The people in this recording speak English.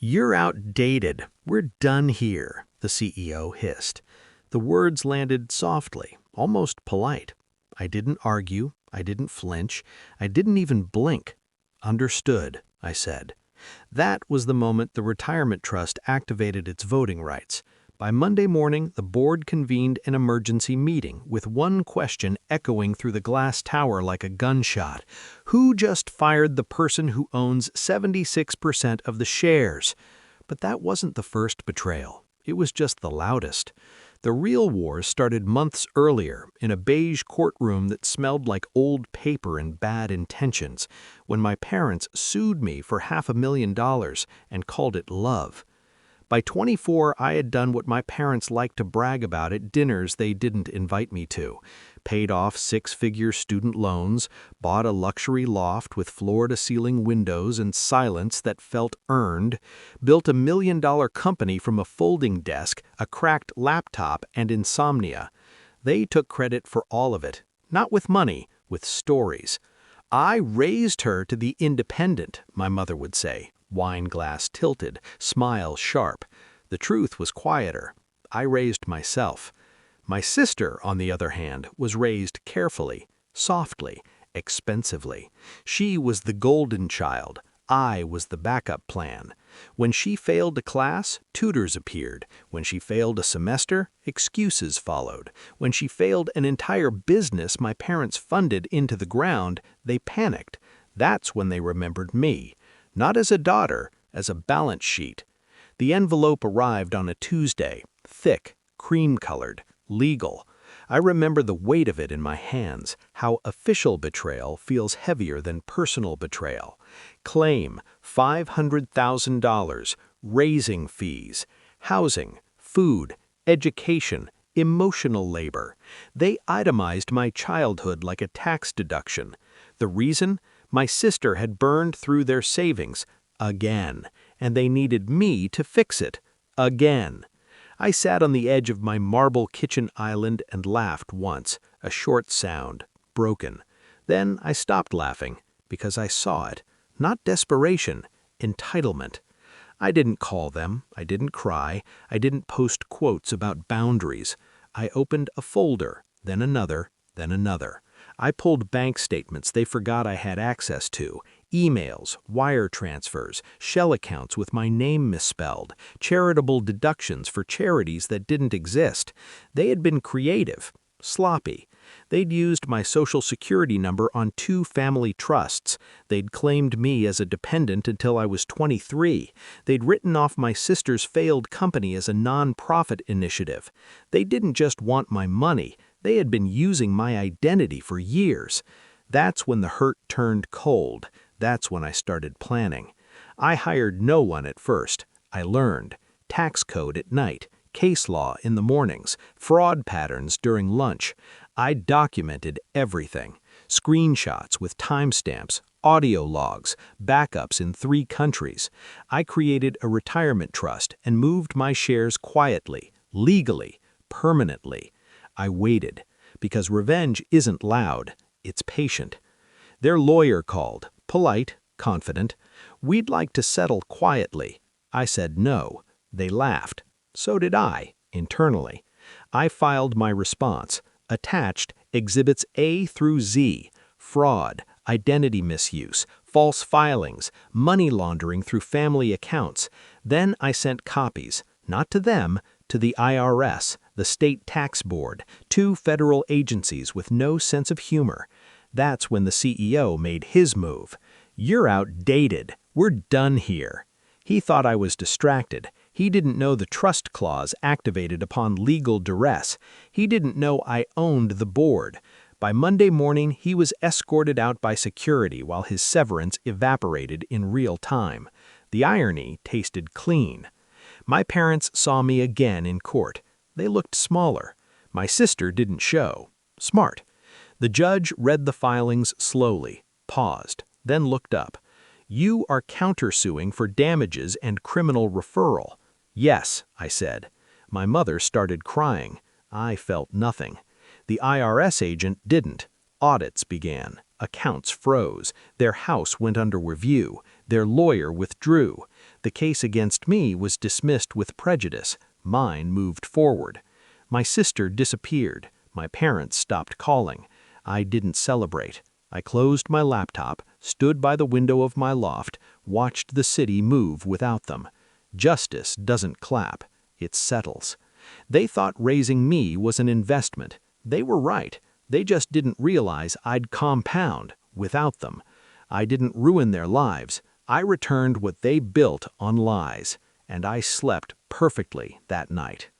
"You're outdated. We're done here," the CEO hissed. The words landed softly, almost polite. I didn't argue. I didn't flinch. I didn't even blink. "Understood," I said. That was the moment the retirement trust activated its voting rights. By Monday morning, the board convened an emergency meeting with one question echoing through the glass tower like a gunshot. Who just fired the person who owns 76% of the shares? But that wasn't the first betrayal. It was just the loudest. The real wars started months earlier in a beige courtroom that smelled like old paper and bad intentions, when my parents sued me for $500,000 and called it love. By 24, I had done what my parents liked to brag about at dinners they didn't invite me to. Paid off six-figure student loans, bought a luxury loft with floor-to-ceiling windows and silence that felt earned, built $1 million company from a folding desk, a cracked laptop, and insomnia. They took credit for all of it, not with money, with stories. "I raised her to be independent," my mother would say. Wine glass tilted, smile sharp. The truth was quieter. I raised myself. My sister, on the other hand, was raised carefully, softly, expensively. She was the golden child. I was the backup plan. When she failed a class, tutors appeared. When she failed a semester, excuses followed. When she failed an entire business my parents funded into the ground, they panicked. That's when they remembered me. Not as a daughter, as a balance sheet. The envelope arrived on a Tuesday, thick, cream-colored, legal. I remember the weight of it in my hands, how official betrayal feels heavier than personal betrayal. Claim, $500,000, raising fees, housing, food, education, emotional labor. They itemized my childhood like a tax deduction. The reason? My sister had burned through their savings, again, and they needed me to fix it, again. I sat on the edge of my marble kitchen island and laughed once, a short sound, broken. Then I stopped laughing, because I saw it. Not desperation, entitlement. I didn't call them, I didn't cry, I didn't post quotes about boundaries. I opened a folder, then another, then another. I pulled bank statements they forgot I had access to, emails, wire transfers, shell accounts with my name misspelled, charitable deductions for charities that didn't exist. They had been creative, sloppy. They'd used my social security number on 2 family trusts. They'd claimed me as a dependent until I was 23. They'd written off my sister's failed company as a non-profit initiative. They didn't just want my money. They had been using my identity for years. That's when the hurt turned cold. That's when I started planning. I hired no one at first. I learned. Tax code at night, case law in the mornings, fraud patterns during lunch. I documented everything. Screenshots with timestamps, audio logs, backups in 3 countries. I created a retirement trust and moved my shares quietly, legally, permanently. I waited, because revenge isn't loud, it's patient. Their lawyer called, polite, confident. "We'd like to settle quietly." I said no. They laughed. So did I, internally. I filed my response. Attached, Exhibits A through Z, fraud, identity misuse, false filings, money laundering through family accounts. Then I sent copies, not to them, to the IRS, the State Tax Board, 2 federal agencies with no sense of humor. That's when the CEO made his move. "You're outdated. We're done here." He thought I was distracted. He didn't know the trust clause activated upon legal duress. He didn't know I owned the board. By Monday morning, he was escorted out by security while his severance evaporated in real time. The irony tasted clean. My parents saw me again in court. They looked smaller. My sister didn't show. Smart. The judge read the filings slowly, paused, then looked up. "You are countersuing for damages and criminal referral." "Yes," I said. My mother started crying. I felt nothing. The IRS agent didn't. Audits began. Accounts froze. Their house went under review. Their lawyer withdrew. The case against me was dismissed with prejudice. Mine moved forward. My sister disappeared. My parents stopped calling. I didn't celebrate. I closed my laptop, stood by the window of my loft, watched the city move without them. Justice doesn't clap. It settles. They thought raising me was an investment. They were right. They just didn't realize I'd compound without them. I didn't ruin their lives. I returned what they built on lies, and I slept perfectly that night.